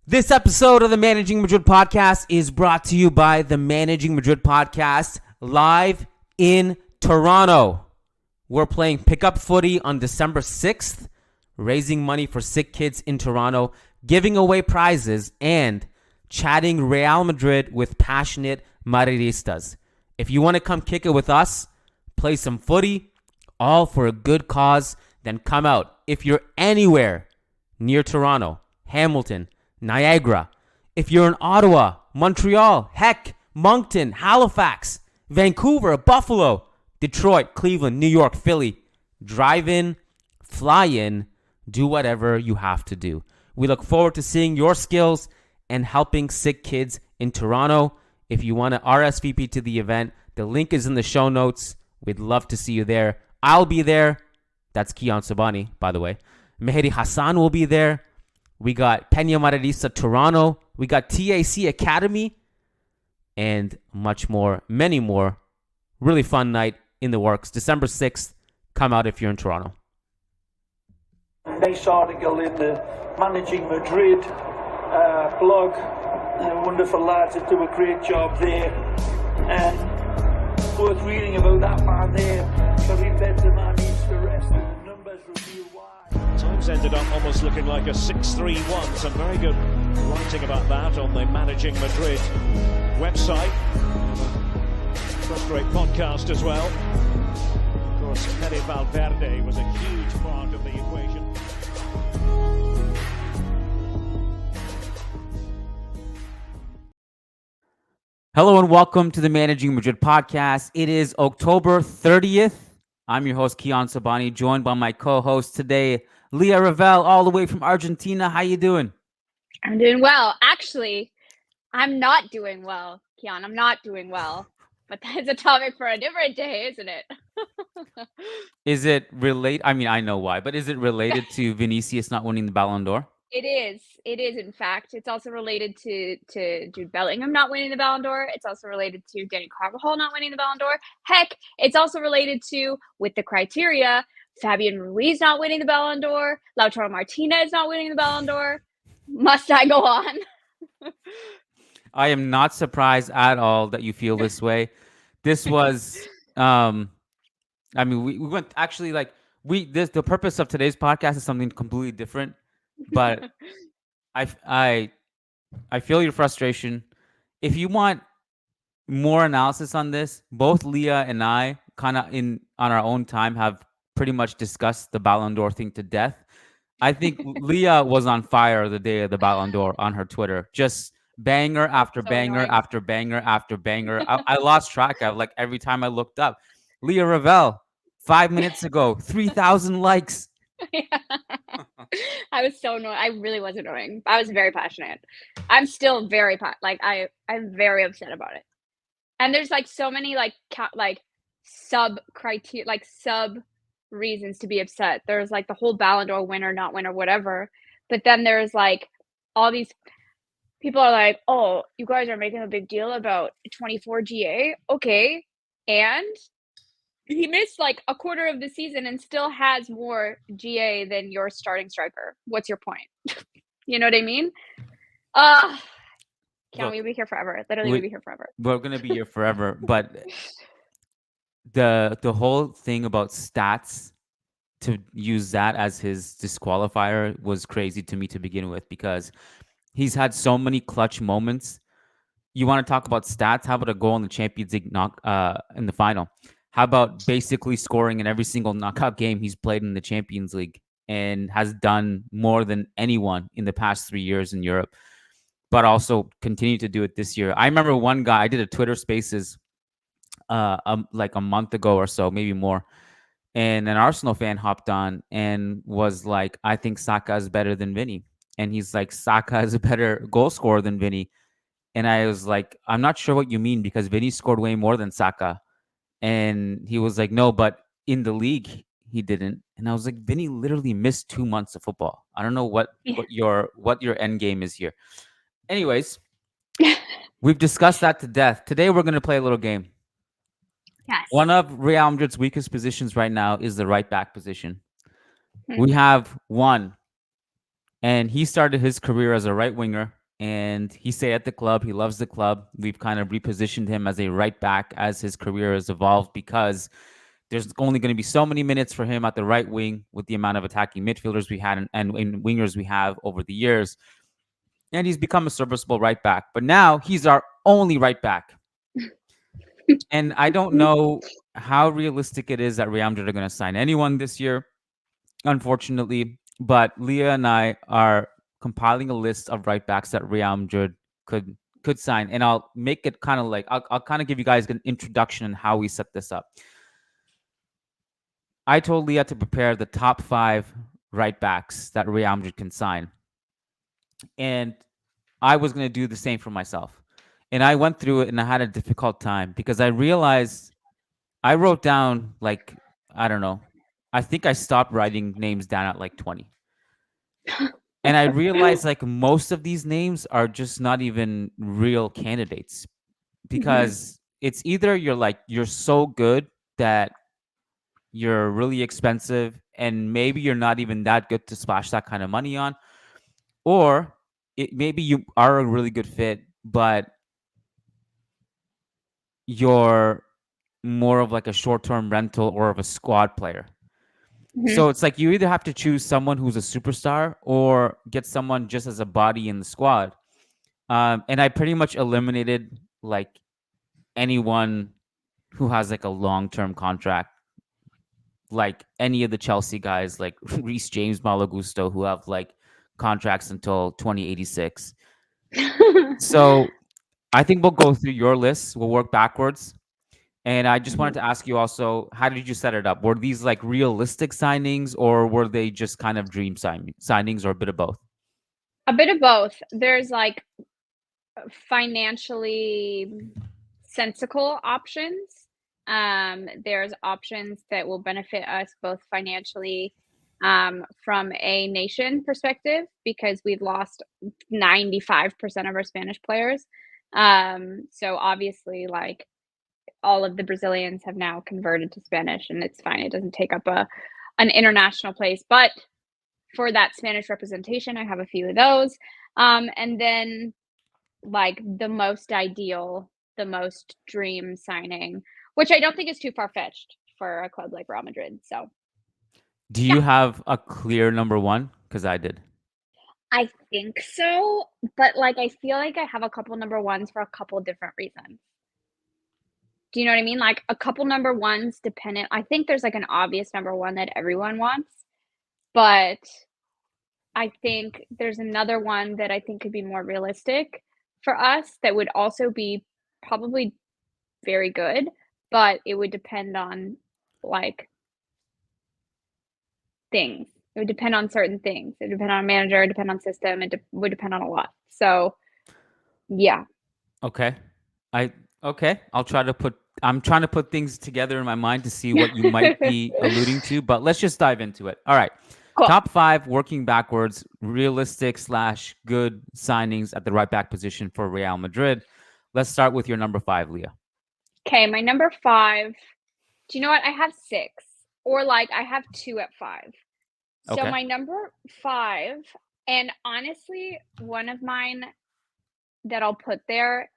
This episode of the Managing Madrid Podcast is brought to you by the Managing Madrid Podcast live in Toronto. We're playing pickup footy on December 6th, raising money for sick kids in Toronto, giving away prizes, and chatting Real Madrid with passionate Madridistas. If you want to come kick it with us, play some footy, all for a good cause, then come out. If you're anywhere near Toronto, Hamilton, Niagara, if you're in Ottawa, Montreal, heck, Moncton, Halifax, Vancouver, Buffalo, Detroit, Cleveland, New York, Philly, drive in, fly in, do whatever you have to do. We look forward to seeing your skills and helping sick kids in Toronto. If you want to RSVP to the event, the link is in the show notes. We'd love to see you there. I'll be there. That's Kiyan Sobhani, by the way. Mehdi Hassan will be there. We got Peña Madridista Toronto. We got TAC Academy. And much more, many more. Really fun night in the works. December 6th. Come out if you're in Toronto. Nice article in the Managing Madrid blog. Wonderful lads that do a great job there. And worth reading about that man there. Karim Benzema needs to rest, and the numbers reveal why. Times ended up almost looking like a 6-3-1. Some very good writing about that on the Managing Madrid website. Great podcast as well. Of course, Fede Valverde was a huge part of the equation. Hello and welcome to the Managing Madrid Podcast. It is October 30th. I'm your host, Kiyan Sobhani, joined by my co-host today, Leah Revelle, all the way from Argentina. How you doing? I'm doing well. Actually, I'm not doing well, Kiyan. I'm not doing well. But that's a topic for a different day, isn't it? Is it related? I mean, I know why, but is it related to Vinicius not winning the Ballon d'Or? It is. It is, in fact. It's also related to Jude Bellingham not winning the Ballon d'Or. It's also related to Danny Carvajal not winning the Ballon d'Or. Heck, it's also related to, with the criteria, Fabian Ruiz not winning the Ballon d'Or, Lautaro Martinez not winning the Ballon d'Or. Must I go on? I am not surprised at all that you feel this way. This was, I mean, we went actually the purpose of today's podcast is something completely different, but I feel your frustration. If you want more analysis on this, both Leah and I kind of on our own time have pretty much discussed the Ballon d'Or thing to death. I think Leah was on fire the day of the Ballon d'Or on her Twitter, just banger after banger annoying. after banger after banger. I lost track of every time I looked up. Leah Revelle, 5 minutes ago, 3,000 likes. I was so annoying. I really was annoying. I was very passionate. I'm still very I'm very upset about it. And there's so many sub criteria, sub reasons to be upset. There's the whole Ballon d'Or winner, not winner, whatever. But then there's all these people are like, oh, you guys are making a big deal about 24 GA. Okay. And he missed a quarter of the season and still has more GA than your starting striker. What's your point? You know what I mean? We be here forever. Literally, we'll be here forever. We're going to be here forever. But the whole thing about stats, to use that as his disqualifier, was crazy to me to begin with, because he's had so many clutch moments. You want to talk about stats? How about a goal in the Champions League in the final? How about basically scoring in every single knockout game he's played in the Champions League, and has done more than anyone in the past 3 years in Europe, but also continue to do it this year. I remember one guy, I did a Twitter Spaces a month ago or so, maybe more, and an Arsenal fan hopped on and was like, I think Saka is better than Vinny. And he's like, Saka is a better goal scorer than Vinny. And I was like, I'm not sure what you mean, because Vinny scored way more than Saka. And he was like, no, but in the league, he didn't. And I was like, Vinny literally missed 2 months of football. I don't know what your end game is here. Anyways, we've discussed that to death. Today, we're going to play a little game. Yes. One of Real Madrid's weakest positions right now is the right back position. We have 1, And he started his career as a right winger, and he stayed at the club. He loves the club. We've kind of repositioned him as a right back as his career has evolved, because there's only going to be so many minutes for him at the right wing with the amount of attacking midfielders we had and wingers we have over the years. And he's become a serviceable right back. But now he's our only right back. And I don't know how realistic it is that Real Madrid are going to sign anyone this year, unfortunately. But Leah and I are compiling a list of right backs that Real Madrid could sign, and I'll make it kind of like I'll kind of give you guys an introduction on how we set this up. I told Leah to prepare the top 5 right backs that Real Madrid can sign, and I was going to do the same for myself. And I went through it, and I had a difficult time because I realized I wrote down, like, I don't know, I think I stopped writing names down at like 20. And I realized like most of these names are just not even real candidates, because it's either you're so good that you're really expensive and maybe you're not even that good to splash that kind of money on, or maybe you are a really good fit, but you're more of like a short-term rental or of a squad player. So it's like you either have to choose someone who's a superstar or get someone just as a body in the squad. And I pretty much eliminated like anyone who has like a long-term contract, like any of the Chelsea guys, like Reece James, Malo Gusto, who have like contracts until 2086. So I think we'll go through your list. We'll work backwards. And I just wanted to ask you also, how did you set it up? Were these like realistic signings, or were they just kind of dream signings, or a bit of both? A bit of both. There's like financially sensible options. There's options that will benefit us both financially from a nation perspective, because we've lost 95% of our Spanish players. So obviously, like, all of the Brazilians have now converted to Spanish, and it's fine. It doesn't take up an international place, but for that Spanish representation, I have a few of those. And then like the most ideal, the most dream signing, which I don't think is too far-fetched for a club like Real Madrid. So Do you have a clear number one? Because I did. I think so, but like I feel like I have a couple number ones for a couple different reasons. Do you know what I mean? Like a couple number ones dependent. I think there's like an obvious number one that everyone wants, but I think there's another one that I think could be more realistic for us that would also be probably very good, but it would depend on like things. It would depend on certain things. It would depend on manager, it would depend on system, would depend on a lot. So, yeah. Okay. I'm trying to put things together in my mind to see what you might be alluding to, but let's just dive into it. All right. Cool. Top 5, working backwards, realistic / good signings at the right back position for Real Madrid. Let's start with your number 5, Leah. Okay, my number 5. Do you know what? I have 6, or like I have 2 at 5. So Okay. my number 5, and honestly, one of mine that I'll put there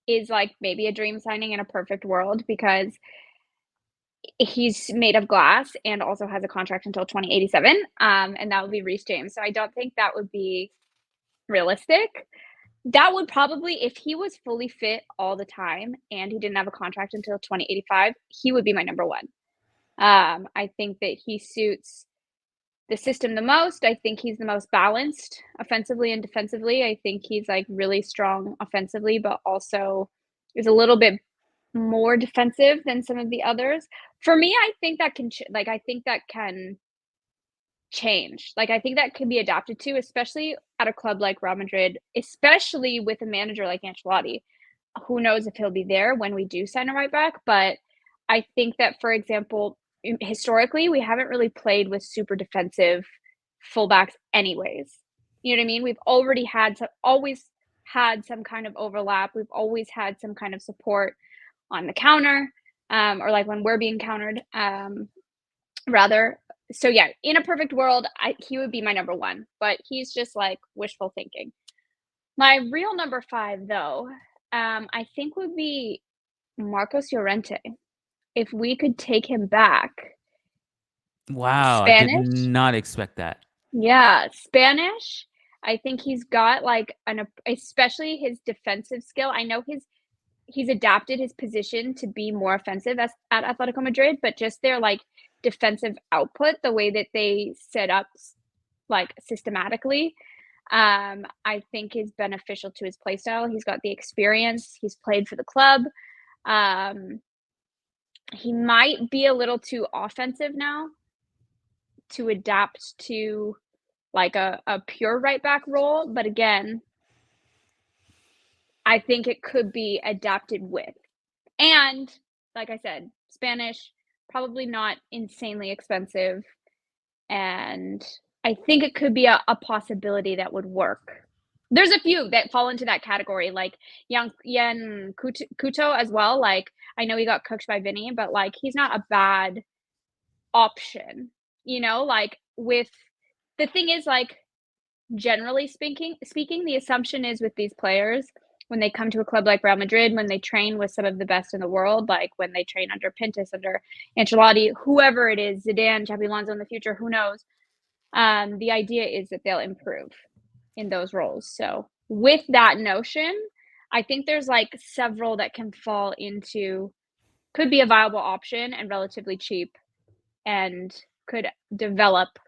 is like maybe a dream signing in a perfect world, because he's made of glass and also has a contract until 2087. And that would be Reece James. So I don't think that would be realistic. That would probably, if he was fully fit all the time and he didn't have a contract until 2085, he would be my number 1. I think that he suits the system the most. I think he's the most balanced offensively and defensively. I think he's like really strong offensively, but also is a little bit more defensive than some of the others. For me, I think that can change. Like I think that can be adapted to, especially at a club like Real Madrid, especially with a manager like Ancelotti. Who knows if he'll be there when we do sign a right back, but I think that, for example, historically, we haven't really played with super defensive fullbacks anyways. You know what I mean? We've always had some kind of overlap. We've always had some kind of support on the counter, or like when we're being countered, rather. So yeah, in a perfect world, he would be my number 1, but he's just like wishful thinking. My real number 5 though, I think would be Marcos Llorente. If we could take him back. Wow, I did Spanish? not expect that. Yeah, Spanish. I think he's got like especially his defensive skill. I know he's adapted his position to be more offensive at Atletico Madrid, but just their like defensive output, the way that they set up like systematically, I think is beneficial to his play style. He's got the experience. He's played for the club. He might be a little too offensive now to adapt to like a pure right back role, but again, I think it could be adapted with. And like I said, Spanish, probably not insanely expensive. And I think it could be a possibility that would work. There's a few that fall into that category, like Kiyan Couto as well. Like, I know he got cooked by Vinny, but like he's not a bad option. Like with the thing is like generally speaking, the assumption is with these players when they come to a club like Real Madrid, when they train with some of the best in the world, like when they train under Pintus, under Ancelotti, whoever it is, Zidane, Xabi Alonso in the future, who knows? The idea is that they'll improve in those roles. So with that notion, I think there's like several that can fall into, could be a viable option and relatively cheap and could develop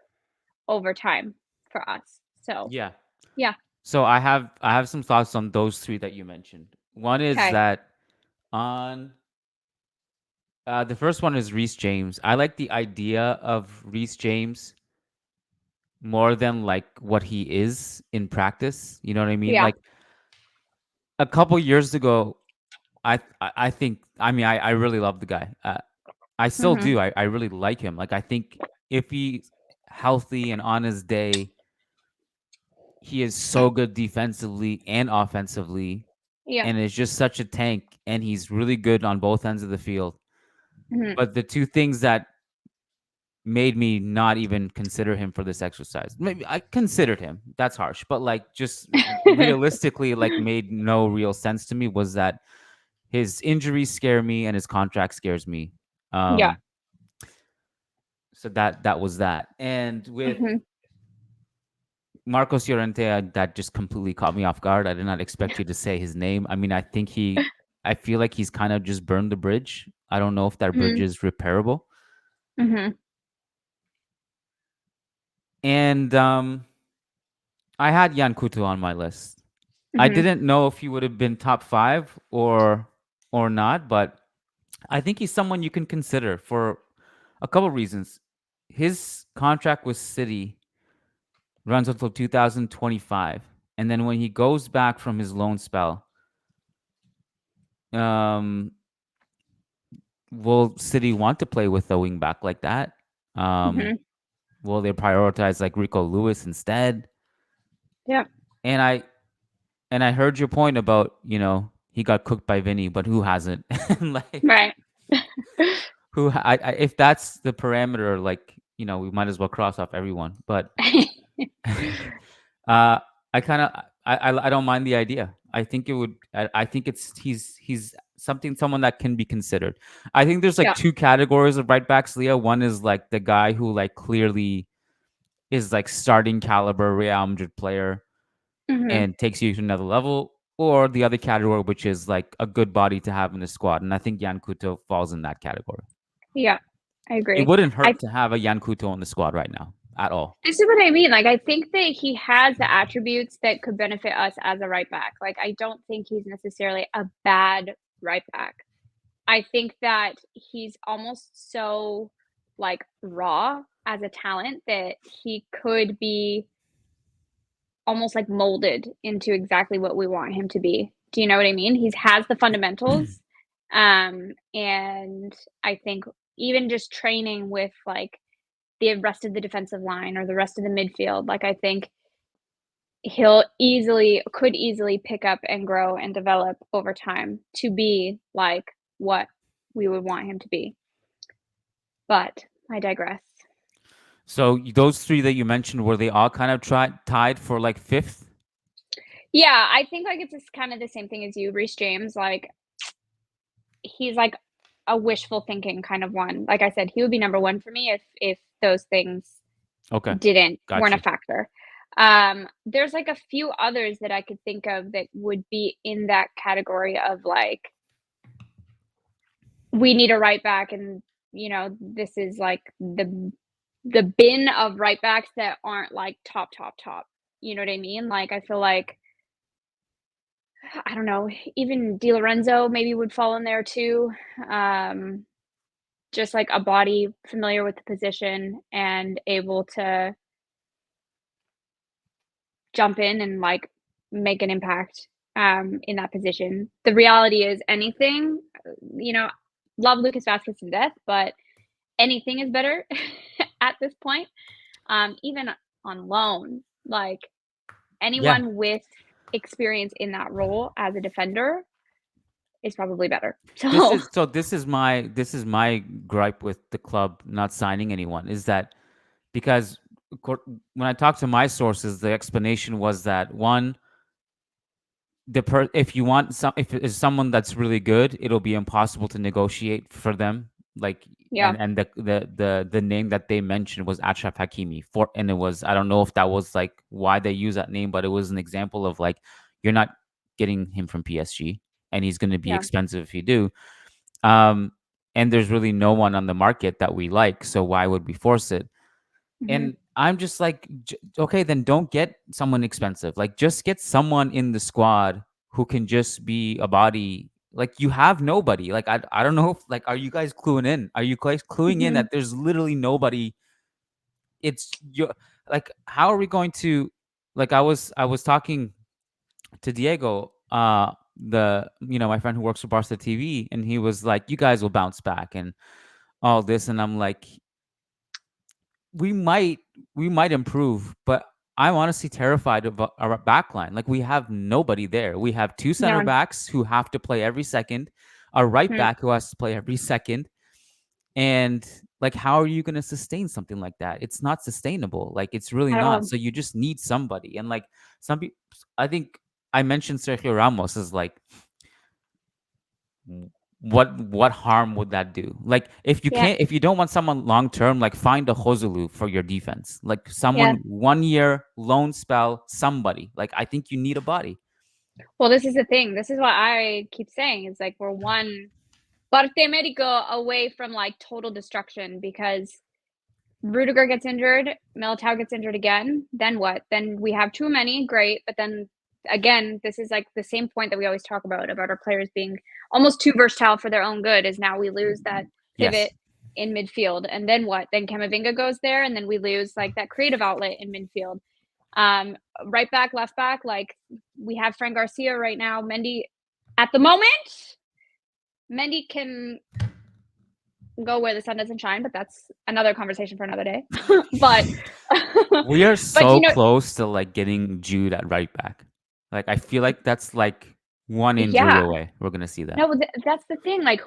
over time for us. So Yeah. yeah. So I have some thoughts on those 3 that you mentioned. One is Okay. that on the first one is Reece James. I like the idea of Reece James more than like what he is in practice. You know what I mean? Yeah. Like a couple years ago, I think I really love the guy. I still Mhm. do. I really like him. Like I think if he's healthy and on his day, he is so good defensively and offensively, Yeah. and is just such a tank. And he's really good on both ends of the field. Mhm. But the 2 things that made me not even consider him for this exercise. Maybe I considered him. That's harsh, but like just realistically, like made no real sense to me was that his injuries scare me and his contract scares me. Yeah. Um, so that was that. And with Mhm. Marcos Llorente, that just completely caught me off guard. I did not expect you to say his name. I mean, I feel like he's kind of just burned the bridge. I don't know if that bridge Mhm. is repairable. Mhm. And I had Yan Couto on my list. I Mhm. didn't know if he would have been top 5 or not, but I think he's someone you can consider for a couple reasons. His contract with City runs until 2025, and then when he goes back from his loan spell, um, will City want to play with a wing back like that? Um, Mhm. will they prioritize like Rico Lewis instead? Yeah. And I heard your point about he got cooked by Vinny, but who hasn't? Like Right. if that's the parameter, like we might as well cross off everyone. But I kind of I don't mind the idea. I think it would. I think he's someone that can be considered. I think there's like Yeah. 2 categories of right backs, Leah. One is like the guy who like clearly is like starting caliber Real Madrid player Mhm. and takes you to another level, or the other category, which is like a good body to have in the squad. And I think Yan Couto falls in that category. Yeah. I It agree. wouldn't I hurt to have a Yan Couto in the squad right now at all. This is what I mean. Like, I think that he has the attributes that could benefit us as a right back. Like, I don't think he's necessarily a bad right back. I think that he's almost so like raw as a talent that he could be almost like molded into exactly what we want him to be. Do you know what I mean? He has the fundamentals. And I think even just training with like the rest of the defensive line or the rest of the midfield, like I think could easily pick up and grow and develop over time to be like what we would want him to be. But I digress. So those three that you mentioned, were they all kind of tied for like fifth? Yeah, I think like it's just kind of the same thing as you, Reece James. Like he's like a wishful thinking kind of one. Like I said, he would be number one for me if those things Okay, weren't a gotcha. factor. There's like a few others that I could think of that would be in that category of like we need a right back, and this is like the bin of right backs that aren't like top. You know what I mean? Like I feel like I don't know, even Di Lorenzo maybe would fall in there too. Just like a body familiar with the position and able to jump in and like make an impact in that position. The reality is anything, love Lucas Vasquez to death, but anything is better at this point. Even on loan, like Yeah. anyone with experience in that role as a defender is probably better. So This is my gripe with the club not signing anyone, is that because when I talked to my sources, the explanation was that one, if you want if it's someone that's really good, it'll be impossible to negotiate for them. Like, yeah, and the name that they mentioned was Achraf Hakimi, and it was, I don't know if that was like why they use that name, but it was an example of like, you're not getting him from PSG, and he's going to be yeah. expensive if you do. Um, and there's really no one on the market that we like, so why would we force it? Mhm. And I'm just like, okay, then don't get someone expensive. Like, just get someone in the squad who can just be a body. Like, you have nobody. Like, I don't know if, like, are you guys cluing in? Are you guys cluing in Mhm. that there's literally nobody? It's you. Like, how are we going to? Like, I was talking to Diego, my friend who works for Barca TV, and he was like, you guys will bounce back and all this, and I'm like, we might improve, but I'm honestly terrified of our back line. Like, we have nobody there. We have two center Yeah. backs who have to play every second, a right Mhm. back who has to play every second. And like, how are you going to sustain something like that? It's not sustainable. Like, it's really At not. all. So you just need somebody. And like, some people, I think I mentioned Sergio Ramos as like, what harm would that do? Like, Yeah. if you don't want someone long term, like, find a Joselu for your defense, like Yeah. someone 1 year loan spell, somebody. Like, I think you need a body. Well, this is the thing. This is what I keep saying. It's like we're one parte médico away from like total destruction because Rudiger gets injured, Militao gets injured again. Then what? Then we have too many. Great, but then again, this is like the same point that we always talk about our players being almost too versatile for their own good. Is now we lose that Yes. pivot in midfield, and then what? Then Camavinga goes there, and then we lose like that creative outlet in midfield. Right back, left back, like we have Fran Garcia right now. Mendy, at the moment, Mendy can go where the sun doesn't shine, but that's another conversation for another day. but We are but so close to like getting Jude at right back. Like, I feel like that's like one injury yeah, away. We're gonna see that. no, that's the thing. Like,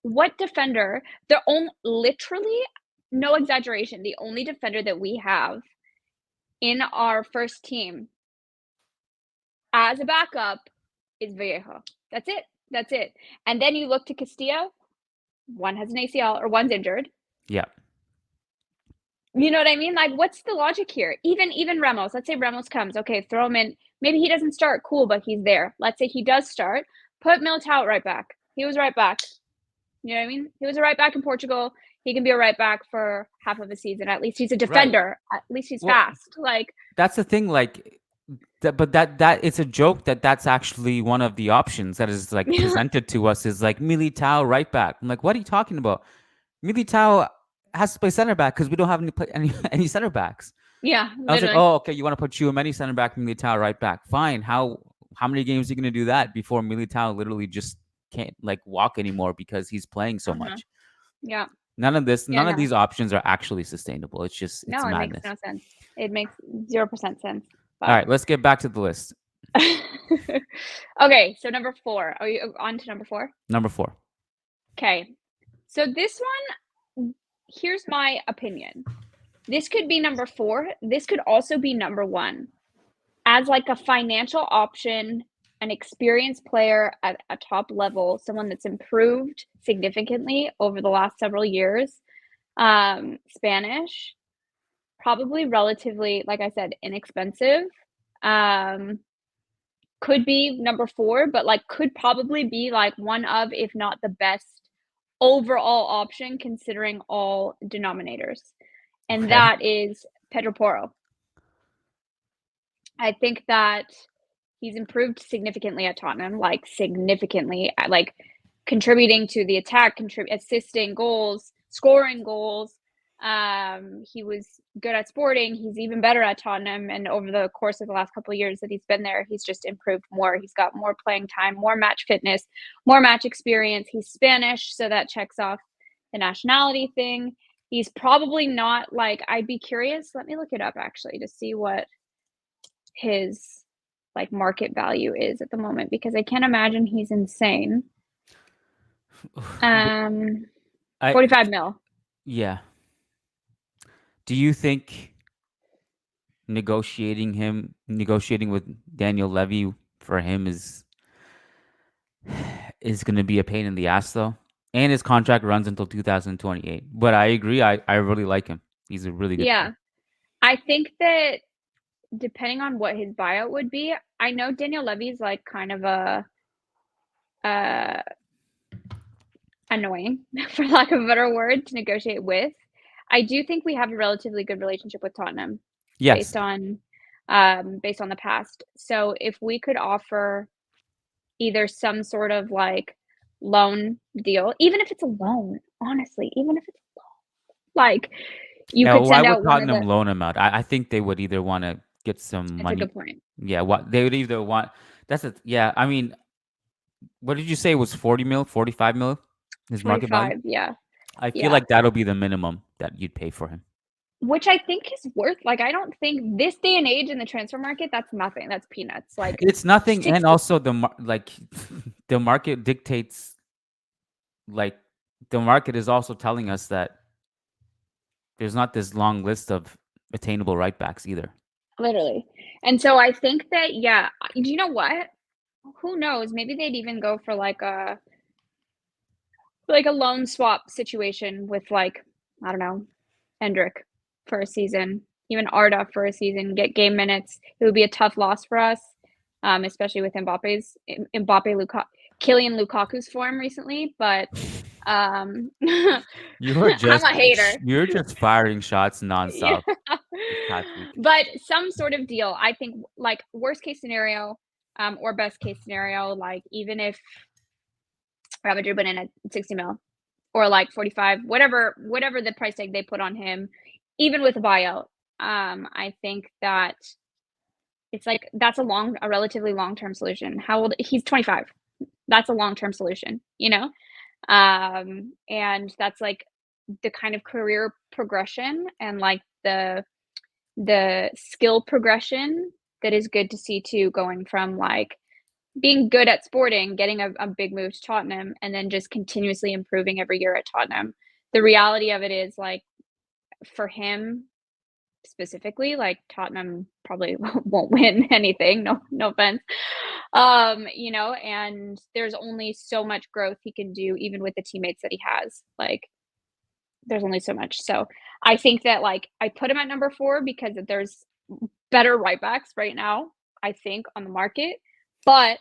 what defender? The only, literally, no exaggeration, the only defender that we have in our first team as a backup is Vallejo. That's it. That's it. And then you look to Castillo. One has an ACL or one's injured. Yeah. You know what I mean? Like, what's the logic here? Even Ramos. Let's say Ramos comes. Okay, throw him in. Maybe he doesn't start. Cool, but he's there. Let's say he does start. Put Militao right back. He was right back. You know what I mean? He was a right back in Portugal. He can be a right back for half of a season. At least he's a Right. defender. At least he's Well, fast. Like, that's the thing. Like, but that it's a joke that's actually one of the options that is like yeah, presented to us, is like Militao right back. I'm like, what are you talking about? Militao has to play center back because we don't have any center backs. I was like, literally. oh, okay, you want to put Tchouaméni center back, Militao right back. Fine. How many games are you going to do that before Militao literally just can't like walk anymore because he's playing so Uh-huh. much? Yeah. Yeah, None of no. these options are actually sustainable. It's No, it makes madness. no sense. It makes 0% sense. All But right, let's get back to the list. okay, so number 4. Are you on to number 4? Number 4. Okay. So this one, here's my opinion. This could be number 4. This could also be number 1. As like a financial option, an experienced player at a top level, someone that's improved significantly over the last several years. Spanish, probably relatively, like I said, inexpensive. Could be number 4, but like could probably be like one of, if not the best overall option considering all denominators. And that is Pedro Porro. I think that he's improved significantly at Tottenham, like significantly, like contributing to the attack, assisting goals, scoring goals. He was good at Sporting. He's even better at Tottenham. And over the course of the last couple of years that he's been there, he's just improved more. He's got more playing time, more match fitness, more match experience. He's Spanish, so that checks off the nationality thing. He's probably not like, I'd be curious. Let me look it up actually to see what his like market value is at the moment, because I can't imagine he's insane. 45 mil. Yeah. Do you think negotiating with Daniel Levy for him is going to be a pain in the ass though? And his contract runs until 2028. But I agree. I really like him. He's a really good player. I think that depending on what his buyout would be, I know Daniel Levy's like kind of annoying, for lack of a better word, to negotiate with. I do think we have a relatively good relationship with Tottenham. Yes. Based on the past. So if we could offer either some sort of like loan deal, even if it's a loan, honestly, even if it's a loan, like you could send out why would Tottenham loan him out? I think they would either want to get some money. That's a good point. Yeah, what they would either want. I mean, what did you say was 40 mil, 45 mil? His market value? Yeah. I feel like that'll be the minimum that you'd pay for him. Which I think is worth, like, I don't think this day and age in the transfer market, that's nothing. That's peanuts. Like, it's nothing. And also the market dictates, like, the market is also telling us that there's not this long list of attainable right backs either. Literally. And so I think that, do you know what? Who knows? Maybe they'd even go for like a loan swap situation with, like, I don't know, Hendrick for a season, even Arda for a season, get game minutes. It would be a tough loss for us, especially with Kylian Lukaku's form recently. But I'm a hater. You're just firing shots nonstop. But some sort of deal, I think, like worst case scenario, or best case scenario, like even if Real Madrid went in at 60 mil or like 45, whatever the price tag they put on him, even with a buyout, I think that it's like that's a relatively long-term solution. How old? He's 25. That's a long-term solution, you know? And that's like the kind of career progression and like the skill progression that is good to see too, going from like being good at Sporting, getting a big move to Tottenham, and then just continuously improving every year at Tottenham. The reality of it is, like, for him specifically, like, Tottenham probably won't win anything. No offense. You know, and there's only so much growth he can do, even with the teammates that he has. Like, there's only so much. So I think that, like, I put him at number 4 because there's better right backs right now, I think, on the market. But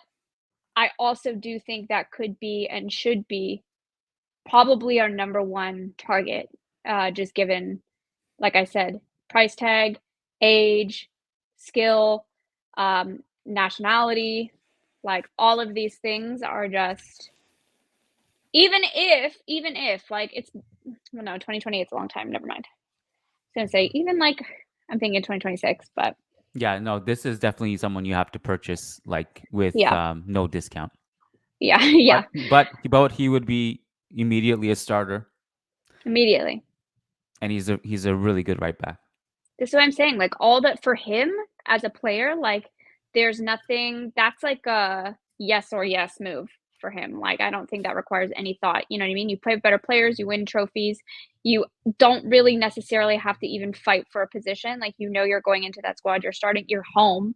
I also do think that could be and should be probably our number 1 target, just given, like I said, price tag, age, skill, nationality, like all of these things are just, even if like it's, well, no, 2020, it's a long time. Never mind. I was going to say, even like, I'm thinking 2026, but. Yeah, no, this is definitely someone you have to purchase like with no discount. Yeah. But he would be immediately a starter. Immediately. And he's a really good right back. This is what I'm saying. Like all that for him as a player, like there's nothing that's like a yes or yes move for him. Like, I don't think that requires any thought. You know what I mean? You play with better players, you win trophies. You don't really necessarily have to even fight for a position. Like, you're going into that squad, you're starting, you're home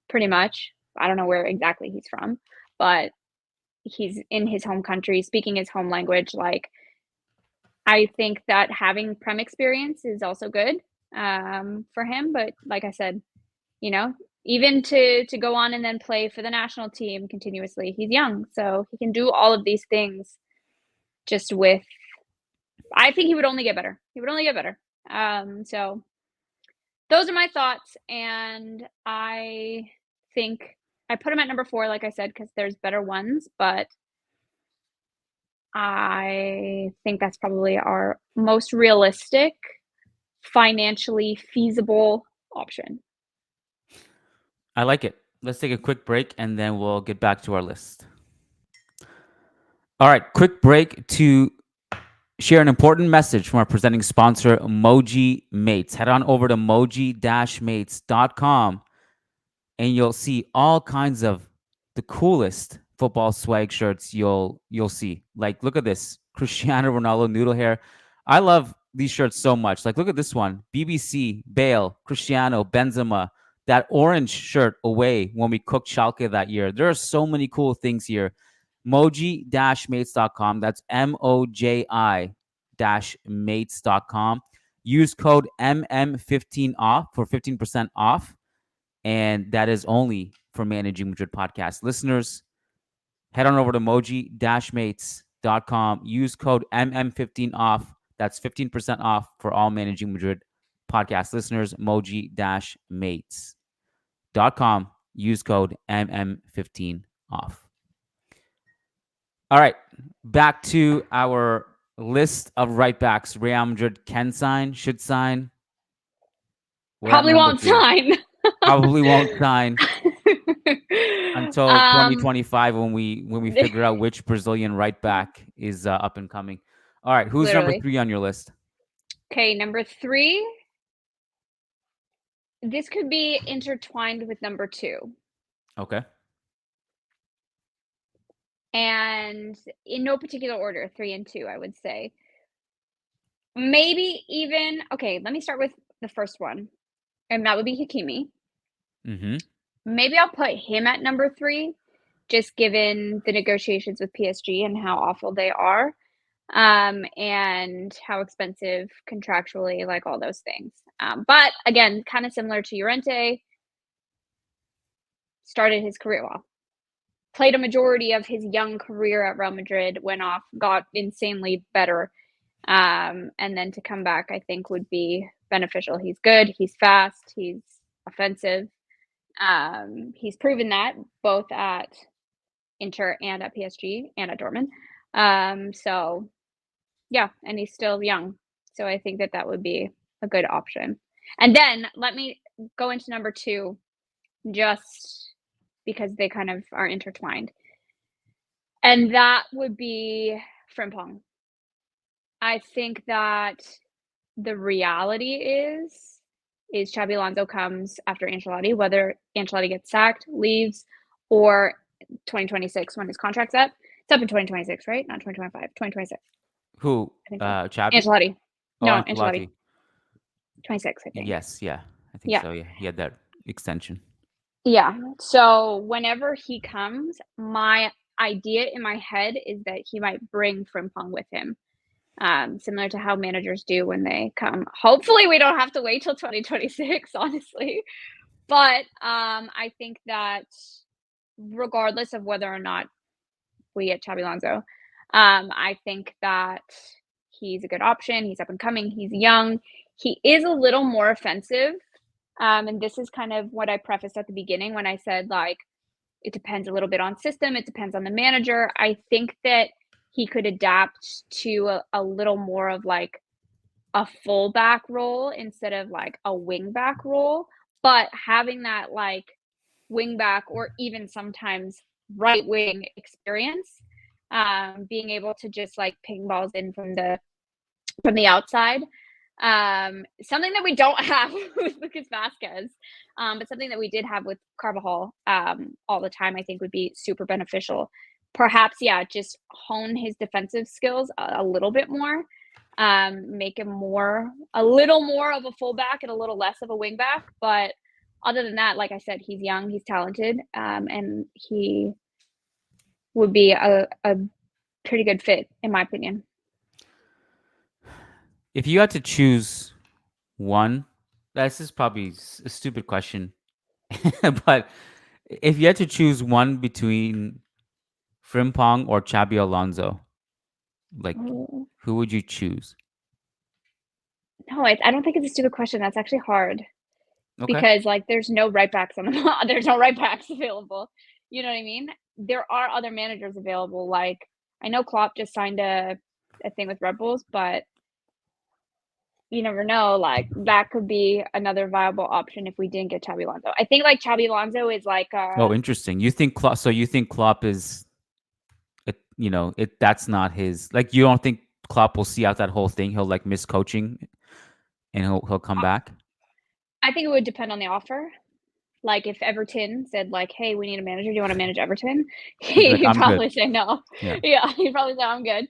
pretty much. I don't know where exactly he's from, but he's in his home country, speaking his home language. Like, I think that having Prem experience is also good for him. But like I said, even to go on and then play for the national team continuously, he's young, so he can do all of these things. I think he would only get better. So those are my thoughts, and I think I put him at number 4, like I said, because there's better ones, but I think that's probably our most realistic, financially feasible option. I like it. Let's take a quick break and then we'll get back to our list. All right, quick break to share an important message from our presenting sponsor, Moji Mates. Head on over to moji-mates.com and you'll see all kinds of the coolest football swag shirts you'll see. Like, look at this Cristiano Ronaldo noodle hair. I love these shirts so much. Like, look at this one: BBC, Bale, Cristiano, Benzema. That orange shirt away when we cooked Schalke that year. There are so many cool things here. Moji-mates.com. That's MOJI-mates.com. Use code MM15OFF for 15% off. And that is only for Managing Madrid Podcast listeners. Head on over to moji-mates.com. Use code MM15OFF. That's 15% off for all Managing Madrid Podcast listeners. Moji-mates.com. Use code MM15OFF. All right, back to our list of right backs. Real Madrid can sign, should sign. Probably won't sign. Probably won't sign until 2025 when we figure out which Brazilian right back is up and coming. All right, who's number 3 on your list? Okay, number 3. This could be intertwined with number 2. Okay. And in no particular order, 3 and 2, I would say. Maybe even, okay, let me start with the first one. And that would be Hakimi. Mm-hmm. Maybe I'll put him at number 3, just given the negotiations with PSG and how awful they are, and how expensive contractually, like all those things. But again, kind of similar to Llorente, started his career well. Played a majority of his young career at Real Madrid, went off, got insanely better. And then to come back, I think would be beneficial. He's good. He's fast. He's offensive. He's proven that both at Inter and at PSG and at Dortmund. So yeah, and he's still young. So I think that would be a good option. And then let me go into number 2, just because they kind of are intertwined. And that would be Frimpong. I think that the reality is Xabi Alonso comes after Ancelotti, whether Ancelotti gets sacked, leaves, or 2026 when his contract's up. It's up in 2026, right? Not 2025, 2026. Who? I think so. Xabi? Ancelotti. Oh, No, Ancelotti. 26, I think. Yes, yeah. I think so, yeah. He had that extension. Yeah. So whenever he comes, my idea in my head is that he might bring Frimpong with him. Similar to how managers do when they come. Hopefully we don't have to wait till 2026, honestly. But I think that regardless of whether or not we get Xabi Alonso, I think that he's a good option. He's up and coming. He's young. He is a little more offensive. And this is kind of what I prefaced at the beginning when I said, like, it depends a little bit on system. It depends on the manager. I think that he could adapt to a little more of like a fullback role instead of like a wingback role. But having that like wingback or even sometimes right wing experience, being able to just like ping balls in from the outside, something that we don't have with Lucas Vazquez, but something that we did have with Carvajal all the time, I think would be super beneficial perhaps, just hone his defensive skills a little bit more. Make him a little more of a fullback and a little less of a wingback. But other than that, like I said, he's young, he's talented, and he would be a pretty good fit, in my opinion. If you had to choose one, this is probably a stupid question, but if you had to choose one between Frimpong or Xabi Alonso, like who would you choose? No, I don't think it's a stupid question. That's actually hard Okay. because like there's no right backs on the there's no right backs available. You know what I mean? There are other managers available. Like I know Klopp just signed a thing with Red Bulls, but you never know. Like that could be another viable option if we didn't get Xabi Alonso. I think like Xabi Alonso is like Oh, interesting. You think Klopp? So you think Klopp is, that's not his. Like you don't think Klopp will see out that whole thing? He'll like miss coaching, and he'll come back. I think it would depend on the offer. Like if Everton said like, "Hey, we need a manager. Do you want to manage Everton?" He's like, He'd "I'm probably good." say no. Yeah. He'd probably say I'm good.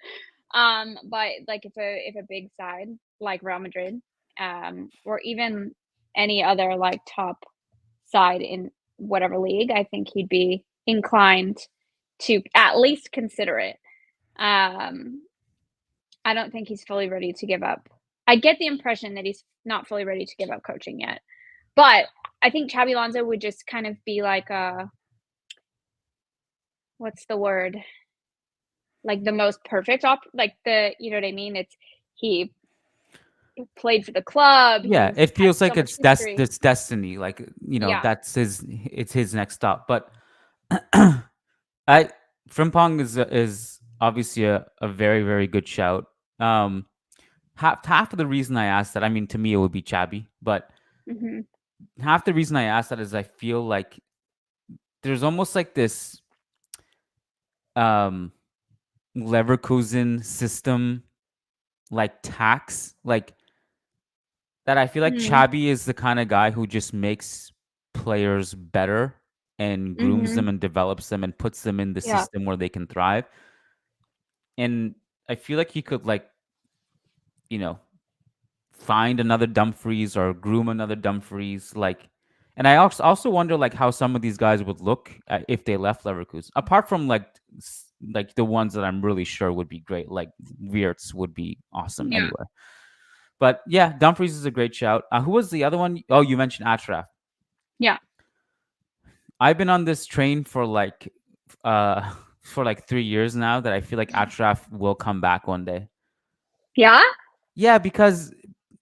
But like if a big side like Real Madrid, or even any other like top side in whatever league, I think he'd be inclined to at least consider it. I don't think he's fully ready to give up. I get the impression that he's not fully ready to give up coaching yet. But I think Xabi Alonso would just kind of be like what's the word? Like the most perfect like you know what I mean? He played for the club. Yeah, He's it feels had like so much history. it's destiny. Like Yeah. it's his next stop. But Frimpong is obviously a very very good shout. Half of the reason I asked that, I mean, to me it would be Xabi, but Hmm. half the reason I asked that is I feel like there's almost like this um Leverkusen system, like tax, like that. I feel like Hmm. Xabi is the kind of guy who just makes players better and grooms them Hmm. and develops them and puts them in the Yeah. system where they can thrive. And I feel like he could, like, you know, find another Dumfries or groom another Dumfries, like. And I also wonder like how some of these guys would look if they left Leverkusen. Apart from like the ones that I'm really sure would be great, like Wirtz would be awesome Yeah. anywhere. But yeah, Dumfries is a great shout. Who was the other one? Oh, you mentioned Achraf. Yeah. I've been on this train for like 3 years now that I feel like Achraf will come back one day. Yeah? Yeah, because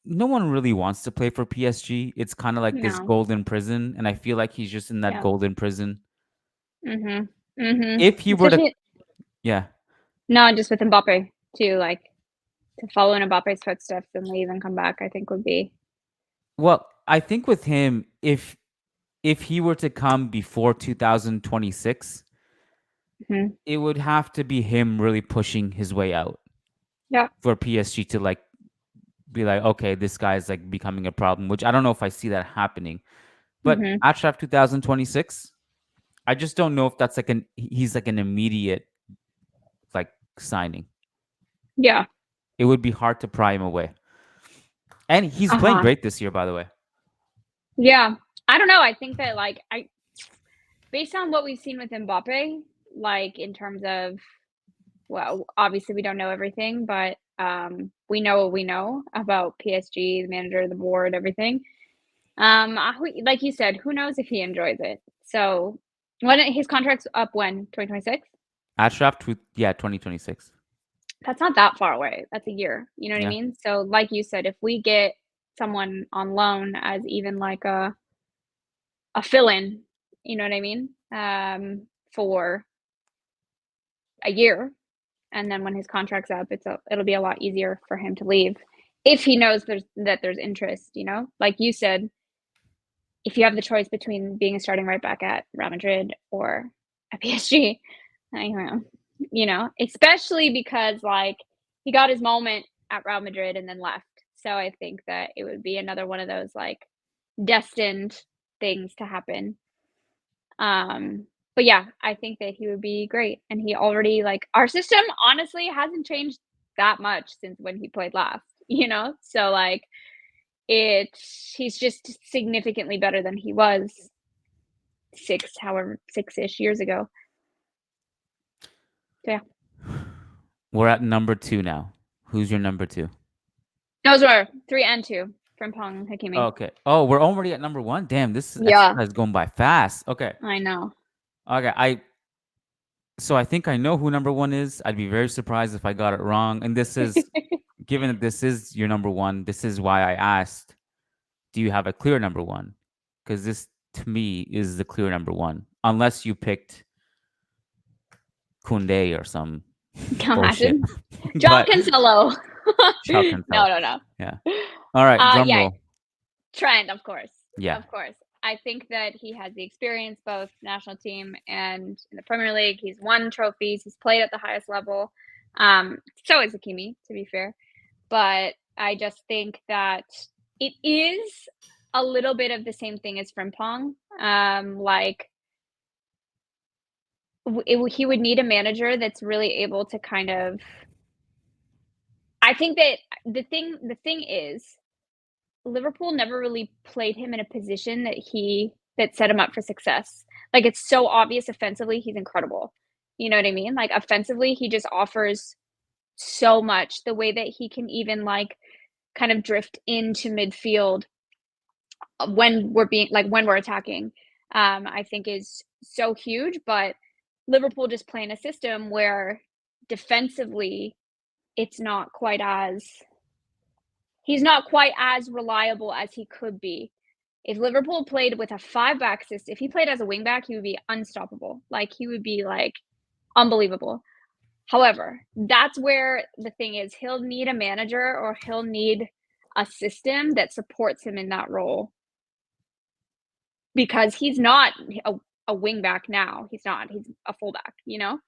no one really wants to play for PSG. It's kind of like this No. golden prison, and I feel like he's just in that Yeah. golden prison. Mhm. Mhm. If he were to, Especially yeah. no, just with Mbappe too, like to follow in Mbappe's footsteps and leave and come back, I think would be. Well, I think with him, if he were to come before 2026, Mhm. it would have to be him really pushing his way out Yeah. for PSG to like be like, okay, this guy's like becoming a problem, which I don't know if I see that happening. But Mhm. Achraf 2026, I just don't know if that's like he's like an immediate like signing. Yeah. It would be hard to pry him away. And he's playing Uh-huh. great this year, by the way. Yeah. I don't know. I think that like based on what we've seen with Mbappe, like in terms of well, obviously we don't know everything, but we know what we know about PSG, the manager, the board, everything. Like you said, who knows if he enjoys it? So, when his contract's up when 2026? Achraf, 2026. That's not that far away. That's a year. You know what I Yeah. mean? So, like you said, if we get someone on loan as even like a fill-in, you know what I mean? For a year, and then when his contract's up, it'll be a lot easier for him to leave if he knows there's interest. You know, like you said, if you have the choice between being a starting right back at Real Madrid or at PSG, I don't know, especially because like he got his moment at Real Madrid and then left. So I think that it would be another one of those like destined things to happen. Um, But yeah, I think that he would be great, and he already like our system honestly hasn't changed that much since when he played last, you know? So like he's just significantly better than he was 6-ish years ago. So yeah. We're at number 2 now. Who's your number 2? Those were 3 and 2 from Pong Hakimi. Okay. Oh, we're already at number 1. Damn, this Yeah, exercise is going by fast. Okay. I know. Okay. So I think I know who number 1 is. I'd be very surprised if I got it wrong. And this is, given that this is your number 1, this is why I asked, do you have a clear number 1? Because this, to me, is the clear number 1. Unless you picked Koundé or some bullshit. Imagine. Joao But Cancelo. Joao Cancelo. No. Yeah. All right. Drum Yeah. roll. Trent, of course. Yeah. Of course. I think that he has the experience, both national team and in the Premier League. He's won trophies. He's played at the highest level. So is Hakimi, to be fair. But I just think that it is a little bit of the same thing as Frimpong. He would need a manager that's really able to kind of. I think that the thing is, Liverpool never really played him in a position that set him up for success. Like, it's so obvious offensively, he's incredible. You know what I mean? Like, offensively, he just offers so much. The way that he can even, like, kind of drift into midfield when we're attacking, I think is so huge. But Liverpool just play in a system where defensively, it's not quite as he's not quite as reliable as he could be. If Liverpool played with a 5-back system, if he played as a wing-back, he would be unstoppable. Like, he would be, like, unbelievable. However, that's where the thing is. He'll need a manager, or he'll need a system that supports him in that role. Because he's not a wing-back now. He's not. He's a fullback, you know?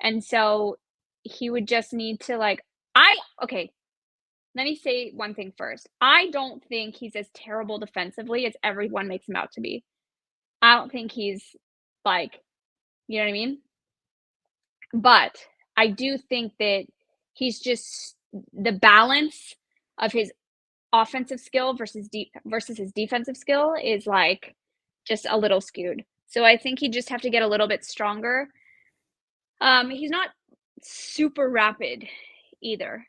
And so he would just need to, like, okay, let me say one thing first. I don't think he's as terrible defensively as everyone makes him out to be. I don't think he's, like, you know what I mean? But I do think that he's just the balance of his offensive skill versus his defensive skill is, like, just a little skewed. So I think he'd just have to get a little bit stronger. He's not super rapid either.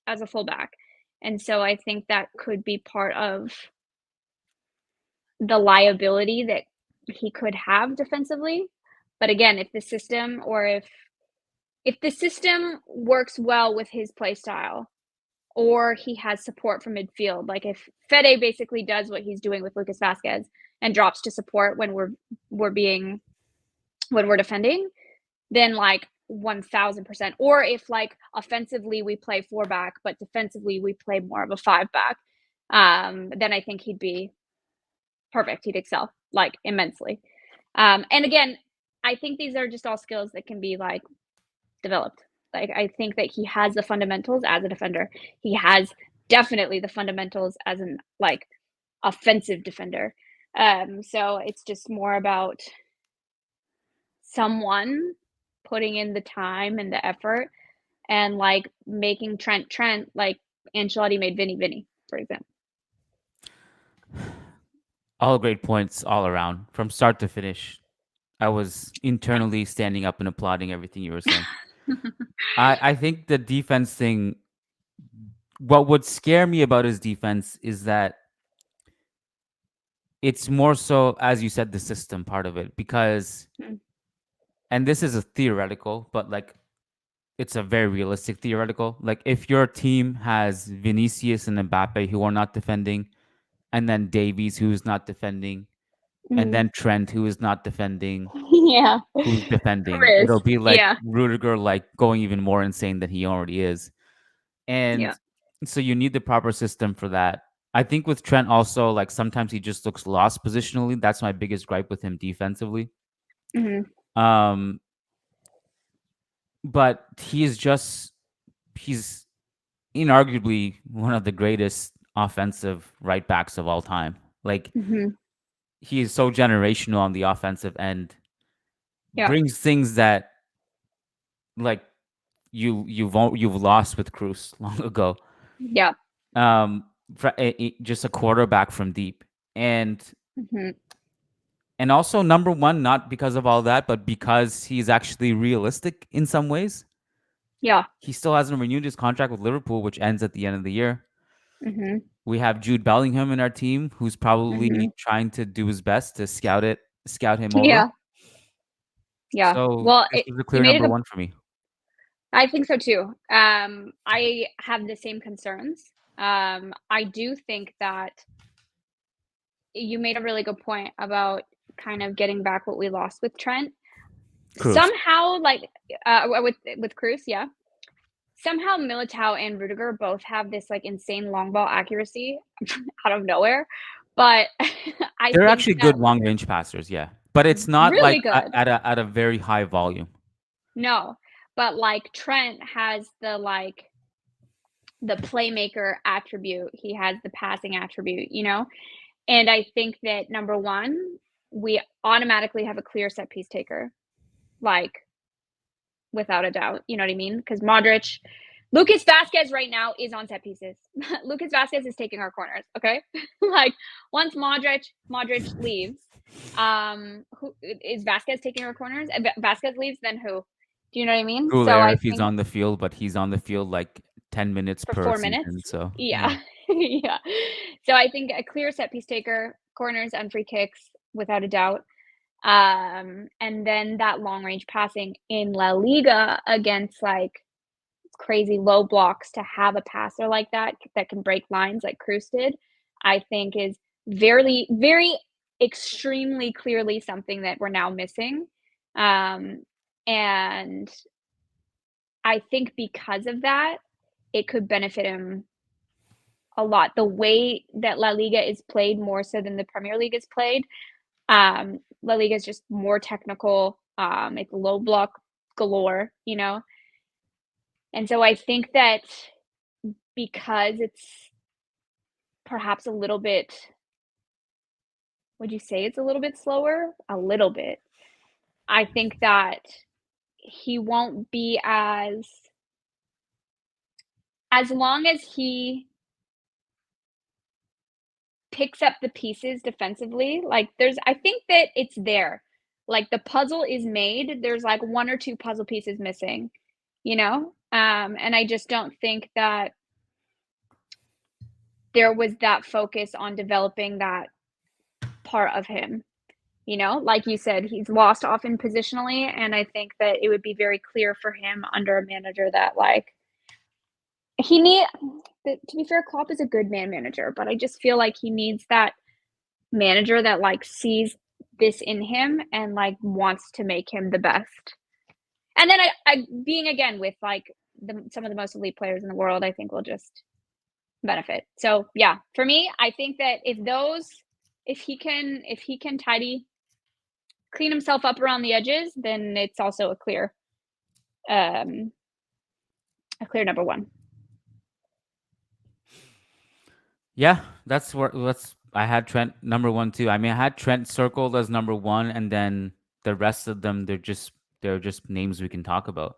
As a fullback. And so I think that could be part of the liability that he could have defensively. But again, if the system works well with his play style, or he has support from midfield, like if Fede basically does what he's doing with Lucas Vazquez and drops to support when we're defending, then like 1000%. Or if like offensively we play 4-back, but defensively we play more of a 5-back, then I think he'd be perfect. He'd excel like immensely. And again, I think these are just all skills that can be like developed. Like, I think that he has the fundamentals as a defender. He has definitely the fundamentals as an like offensive defender. So it's just more about someone putting in the time and the effort and like making Trent like Ancelotti made Vinny, for example. All great points all around from start to finish. I was internally standing up and applauding everything you were saying. I think the defense thing, what would scare me about his defense is that it's more so, as you said, the system part of it, because, and this is a theoretical, but like it's a very realistic theoretical. Like if your team has Vinicius and Mbappe who are not defending, and then Davies who's not defending, and then Trent who is not defending, yeah, who's defending, Chris. it'll be like Yeah. Rudiger like going even more insane than he already is. And so you need the proper system for that. I think with Trent also, like sometimes he just looks lost positionally. That's my biggest gripe with him defensively. But he's inarguably one of the greatest offensive right backs of all time. Like he is so generational on the offensive end. brings things that like you've lost with Cruz long ago. Yeah. Just a quarterback from deep, and Hmm. and also number one, not because of all that, but because he's actually realistic in some ways. Yeah. He still hasn't renewed his contract with Liverpool, which ends at the end of the year. Hmm. We have Jude Bellingham in our team, who's probably trying to do his best to scout him over. Yeah. Yeah. So Well, this was a you clear made number it. one for me. I think so too. I have the same concerns. I do think that you made a really good point about kind of getting back what we lost with Trent. Cruz. Somehow, with Cruz, yeah. Somehow Militao and Rudiger both have this like insane long ball accuracy out of nowhere. But I They're think actually that good long range passers, yeah, but it's not like really good. at a very high volume. No, but like Trent has the playmaker attribute. He has the passing attribute, you know? And I think that number one, we automatically have a clear set piece taker, like without a doubt. You know what I mean? Because Lucas Vasquez right now is on set pieces. Lucas Vasquez is taking our corners. Okay, like once Modric leaves, who is Vasquez taking our corners? If Vasquez leaves, then who? Do you know what I mean? So Ruler, I if he's think on the field, but he's on the field like 10 minutes for per 4 minutes. season. So Yeah, yeah. So I think a clear set piece taker, corners and free kicks without a doubt. And then that long range passing in La Liga against like crazy low blocks to have a passer like that can break lines like Cruz did, I think is very, very extremely clearly something that we're now missing. And I think because of that, it could benefit him a lot. The way that La Liga is played more so than the Premier League is played, La Liga is just more technical. It's low block galore, you know? And so I think that because it's perhaps a little bit, would you say it's a little bit slower? A little bit. I think that he won't be as long as he picks up the pieces defensively, like I think that it's there. Like the puzzle is made. There's like one or two puzzle pieces missing, you know? And I just don't think that there was that focus on developing that part of him. You know, like you said, he's lost often positionally, and I think that it would be very clear for him under a manager that like to be fair, Klopp is a good man manager, but I just feel like he needs that manager that like sees this in him and like wants to make him the best. And then I being again with like some of the most elite players in the world, I think will just benefit. So yeah, for me, I think that if he can clean himself up around the edges, then it's also a clear number one. yeah, that's I had Trent number one too. I mean, I had Trent circled as number one, and then the rest of them they're just names we can talk about.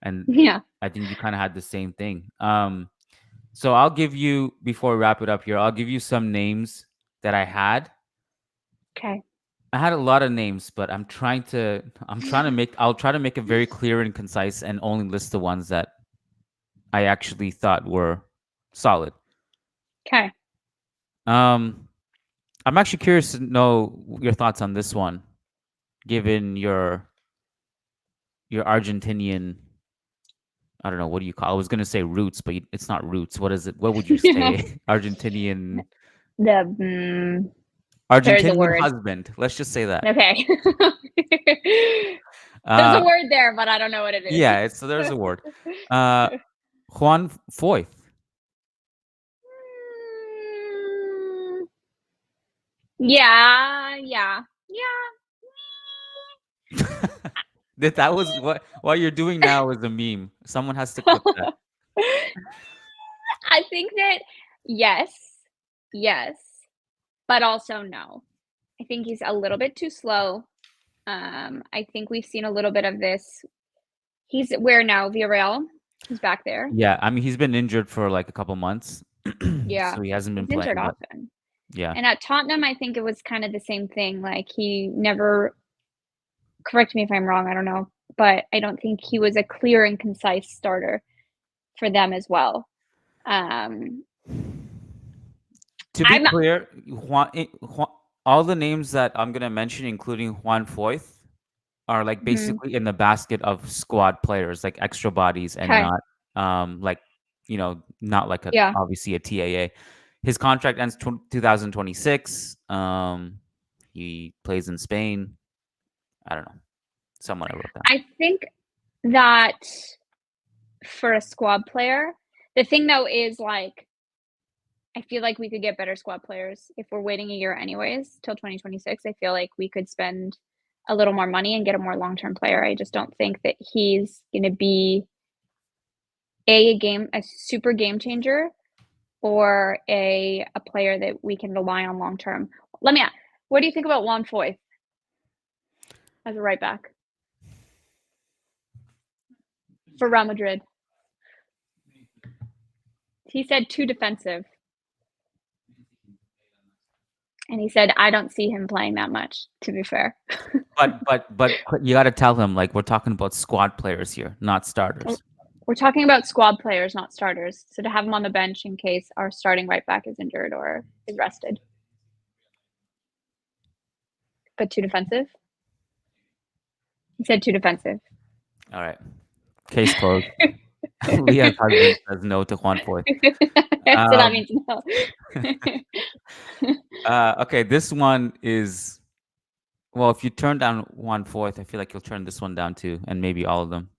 And Yeah. I think you kind of had the same thing. So I'll give you, before we wrap it up here, I'll give you some names that I had. Okay. I had a lot of names, but I'll try to make it very clear and concise and only list the ones that I actually thought were solid. Okay. I'm actually curious to know your thoughts on this one, given your Argentinian. I don't know, what do you call? I was gonna say roots, but it's not roots. What is it? What would you say? Argentinian. There's a Argentinian word. husband. Let's just say that. Okay. There's a word there, but I don't know what it is. Yeah, there's a word. Juan Foyth. Yeah. That was what you're doing now is a meme. Someone has to clip that. I think that yes, but also no. I think he's a little bit too slow. I think we've seen a little bit of this. He's where now? Villarreal? He's back there. Yeah, I mean, he's been injured for like a couple months. Yeah. So he hasn't been He's injured playing. often. Yeah. And at Tottenham, I think it was kind of the same thing. Like he never, correct me if I'm wrong, I don't know, but I don't think he was a clear and concise starter for them as well. To be clear, all the names that I'm going to mention, including Juan Foyth, are like basically in the basket of squad players, like extra bodies, and not like, not like obviously a TAA. His contract ends 2026. He plays in Spain. I don't know. Someone I wrote down. I think that for a squad player, the thing though is like, I feel like we could get better squad players if we're waiting a year anyways till 2026. I feel like we could spend a little more money and get a more long-term player. I just don't think that he's going to be a super game changer or a player that we can rely on long-term. Let me ask, what do you think about Juan Foyth as a right back for Real Madrid? He said too defensive. And he said, I don't see him playing that much, to be fair. But you got to tell him, like, we're talking about squad players here, not starters. We're talking about squad players, not starters. So to have him on the bench in case our starting right back is injured or is rested. But too defensive? He said too defensive. All right. Case closed. Leah's husband says no to Juan Foyth. So that means no. Okay, this one is, well, if you turn down Juan Foyth, I feel like you'll turn this one down too, and maybe all of them.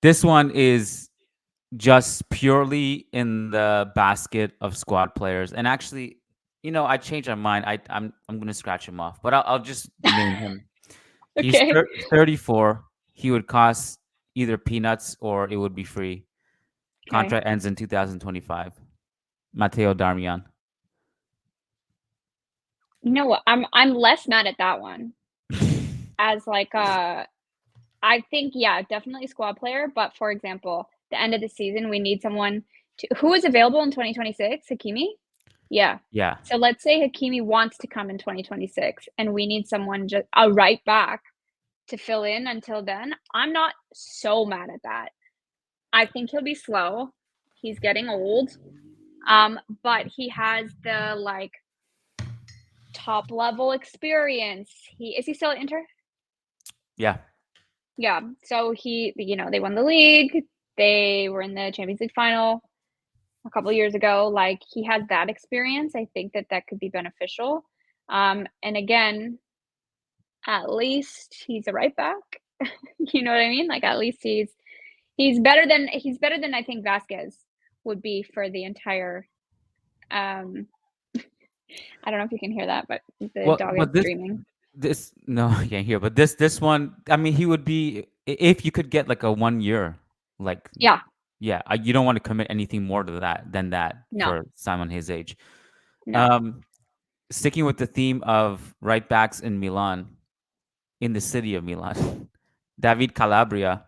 This one is just purely in the basket of squad players, and actually, I changed my mind. I'm gonna scratch him off, but I'll just name him. Okay. He's 34. He would cost either peanuts or it would be free. Contract ends in 2025. Matteo Darmian. You know what? I'm less mad at that one. As like I think definitely squad player, but for example, the end of the season we need someone who is available in 2026, Hakimi? Yeah. So let's say Hakimi wants to come in 2026 and we need someone just a right back to fill in until then. I'm not so mad at that. I think he'll be slow. He's getting old. But he has the like top level experience. Is he still at Inter? Yeah. Yeah. So they won the league. They were in the Champions League final a couple of years ago. Like he has that experience. I think that could be beneficial. And again, at least he's a right back. You know what I mean? Like at least he's better than I think Vasquez would be for the entire I don't know if you can hear that, but the dog is screaming. No, I can't hear. But this one, I mean, he would be, if you could get like a 1 year, like yeah, you don't want to commit anything more to than that for someone his age. No. Sticking with the theme of right backs in Milan, in the city of Milan, David Calabria.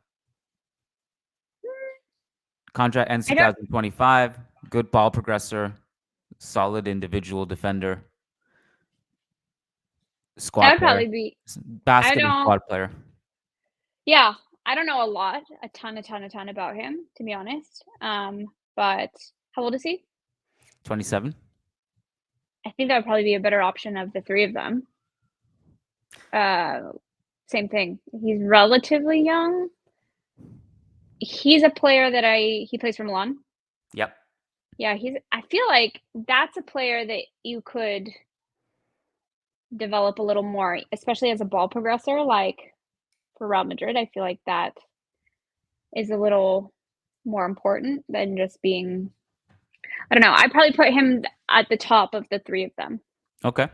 Contract ends 2025. Good ball progressor, solid individual defender. Squad that would player. Probably be basket and squad player. Yeah, I don't know a ton about him, to be honest. But how old is he? 27. I think that would probably be a better option of the three of them. Same thing. He's relatively young. He's a player that he plays for Milan. Yep. Yeah, I feel like that's a player that you could develop a little more, especially as a ball progressor, like for Real Madrid. I feel like that is a little more important than just being, I don't know. I'd probably put him at the top of the three of them. Okay.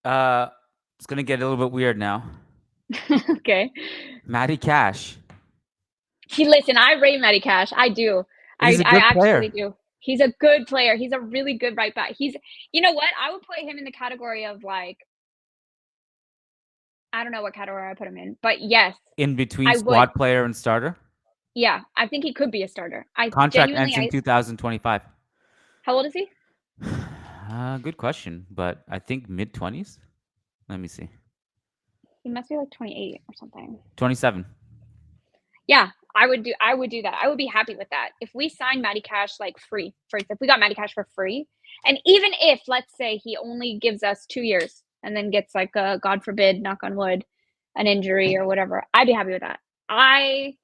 It's going to get a little bit weird now. Okay. Matty Cash. Listen, I rate Matty Cash. I do. I actually do. He's a good player. He's a really good right back. You know what? I would put him in the category of like, I don't know what category I put him in, but yes, In between I squad would. player and starter? Yeah, I think he could be a starter. Contract ends in 2025. How old is he? Good question, but I think mid-20s. Let me see. He must be like 28 or something. 27. Yeah, I would do that. I would be happy with that. If we sign Matty Cash like free, for instance, if we got Matty Cash for free, and even if, let's say, he only gives us 2 years and then gets like a, God forbid, knock on wood, an injury or whatever, I'd be happy with that. I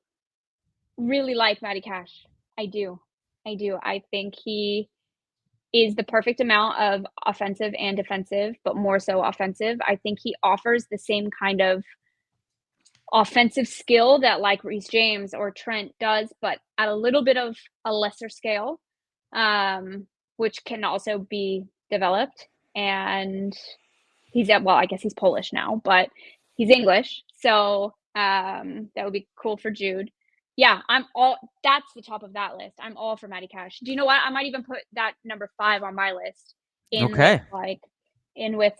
really like Matty Cash. I do. I think he is the perfect amount of offensive and defensive, but more so offensive. I think he offers the same kind of offensive skill that like Reece James or Trent does, but at a little bit of a lesser scale, which can also be developed. And I guess he's Polish now, but he's English. So that would be cool for Jude. Yeah, that's the top of that list. I'm all for Matty Cash. Do you know what? I might even put that number 5 on my list Okay. with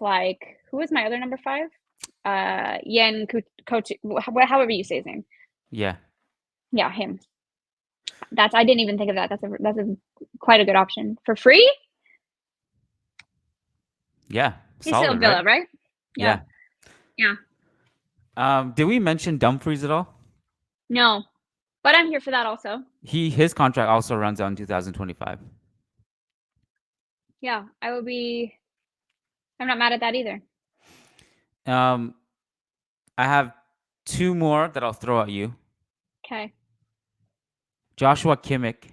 who was my other number 5? Yen Couto, however you say his name. Yeah. Yeah, him. I didn't even think of that. That's quite a good option for free. Yeah. He's Solid, still Villa, right? Yeah. Did we mention Dumfries at all? No, but I'm here for that also. His contract also runs out in 2025. Yeah, I'm not mad at that either. I have 2 more that I'll throw at you. Okay. Joshua Kimmich.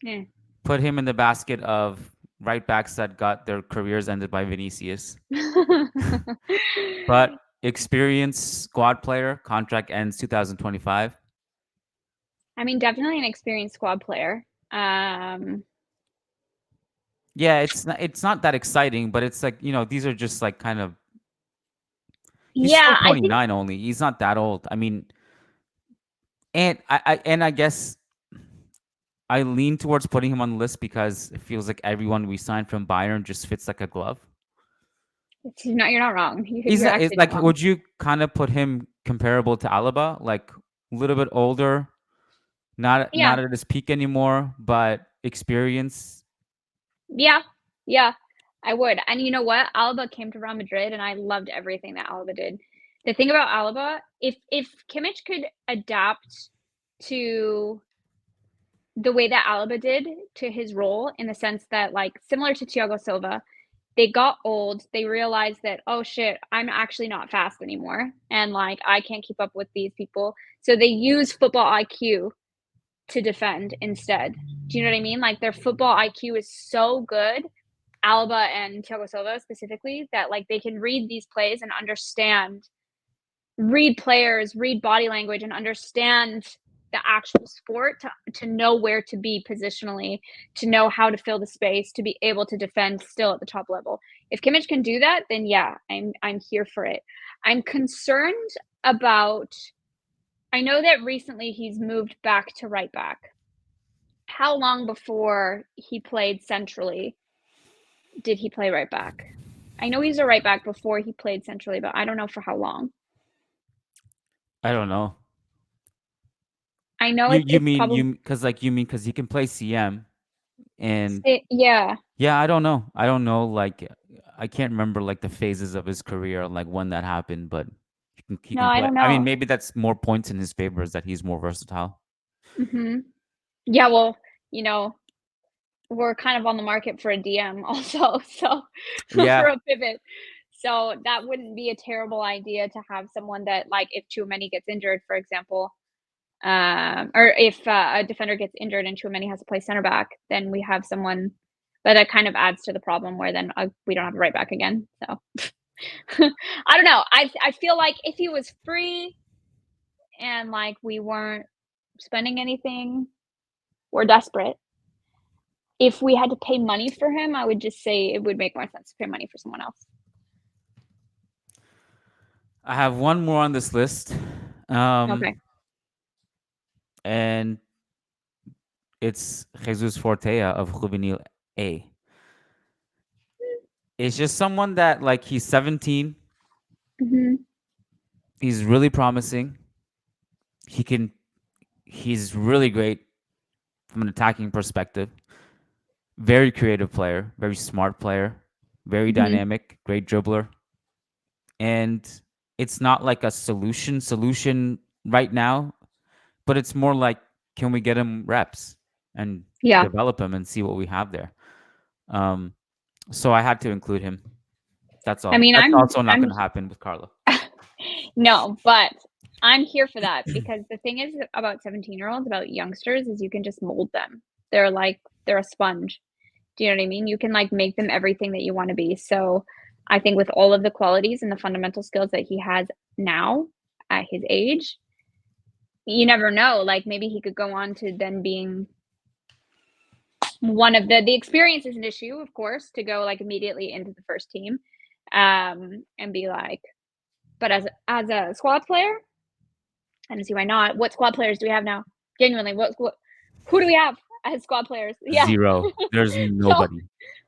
Yeah. Put him in the basket of right backs that got their careers ended by Vinicius. But experienced squad player, contract ends 2025. I mean, definitely an experienced squad player. Yeah, it's not that exciting, but it's like, these are just like kind of. He's still 29 only. He's not that old. I mean, and I guess I lean towards putting him on the list because it feels like everyone we signed from Bayern just fits like a glove. You're not wrong. It's like, would you kind of put him comparable to Alaba, like a little bit older, not at his peak anymore, but experience? Yeah, I would. And you know what? Alaba came to Real Madrid, and I loved everything that Alaba did. The thing about Alaba, if Kimmich could adapt to the way that Alaba did to his role, in the sense that, like, similar to Thiago Silva, they got old, they realized that, oh shit, I'm actually not fast anymore, and like I can't keep up with these people. So they use football IQ to defend instead. Do you know what I mean? Like, their football IQ is so good, Alaba and Thiago Silva specifically, that like they can read these plays and read players, read body language, and understand the actual sport to know where to be positionally, to know how to fill the space, to be able to defend still at the top level. If Kimmich can do that, then yeah, I'm here for it. I'm concerned about, I know that recently he's moved back to right back. How long before he played centrally did he play right back? I know he's a right back before he played centrally, but I don't know for how long. I don't know. I know you mean because he can play CM, and yeah. I don't know, like I can't remember like the phases of his career, like when that happened, but he can play. I don't know. I mean, maybe that's more points in his favor, is that he's more versatile. Yeah, well, we're kind of on the market for a DM also, so for a pivot. So that wouldn't be a terrible idea to have someone that, like, if Tchouaméni gets injured, for example, or if a defender gets injured and Tchouaméni has to play center back, then we have someone. But that kind of adds to the problem where then we don't have a right back again. So I don't know. I feel like if he was free and like we weren't spending anything, we're desperate. If we had to pay money for him, I would just say it would make more sense to pay money for someone else. I have one more on this list. Okay. And It's Jesus Fortea of Juvenil A. It's just someone that, like, he's 17. Hmm. He's really promising. He's really great from an attacking perspective. Very creative player, very smart player, very Hmm. dynamic, great dribbler. And it's not like a solution right now, but it's more like, can we get him reps and Yeah. develop him and see what we have there? So I had to include him. That's all. I mean, That's also not I'm going to happen with Carlo. no, but I'm here for that because the thing is about 17-year-olds, about youngsters, is you can just mold them. They're a sponge. Do you know what I mean? You can like make them everything that you want to be. So I think with all of the qualities and the fundamental skills that he has now at his age, you never know. Like maybe he could go on to then being one of the experience is an issue, of course, to go like immediately into the first team, and be like, but as a squad player, I don't see why not. What squad players do we have now? Genuinely, who do we have as squad players? Yeah. 0. There's So nobody.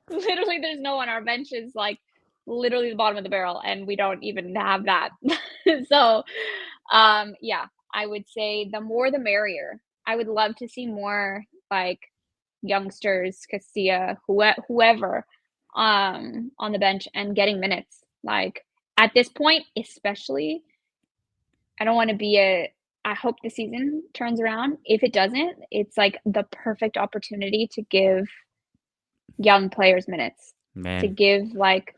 literally, there's no one. Our bench is like literally the bottom of the barrel, and we don't even have that. So, yeah, I would say the more the merrier. I would love to see more like youngsters, Castilla, whoever, on the bench and getting minutes. Like at this point, especially, I don't want to be I hope the season turns around. If it doesn't, it's like the perfect opportunity to give young players minutes, to Man. give like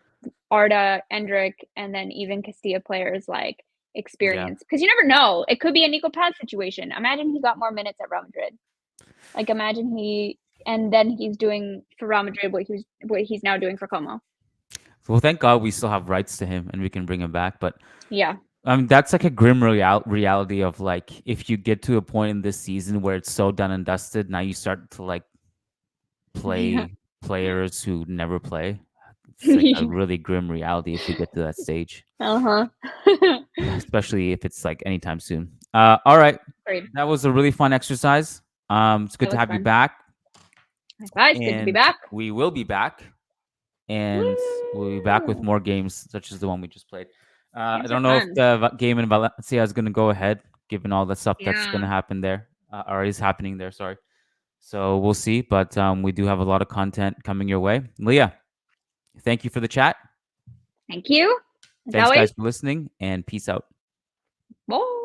Arda, Endrick, and then even Castilla players like Yeah. experience. Because you never know. It could be a Nico Paz situation. Imagine he got more minutes at Real Madrid. Like imagine and then he's doing for Real Madrid what he's now doing for Como. Well, thank God we still have rights to him and we can bring him back. But Yeah. that's like a grim reality of like, if you get to a point in this season where it's so done and dusted, now you start to like play Yeah. players who never play. It's like a really grim reality if we get to that stage, Uh-huh. especially if it's like anytime soon. All right, Great. that was a really fun exercise. It's good That to was have you fun. back, Guys, good to be and back. we will be back, and we'll be back with Woo! more games such as the one we just played. I Games are don't know if fun. the game in Valencia is going to go ahead, given all the stuff that's going to Yeah. happen there, or is happening there. Sorry. So we'll see, but we do have a lot of content coming your way. Leah, thank you for the chat. Thank you. As Thanks, always. guys, for listening, and peace out. Bye.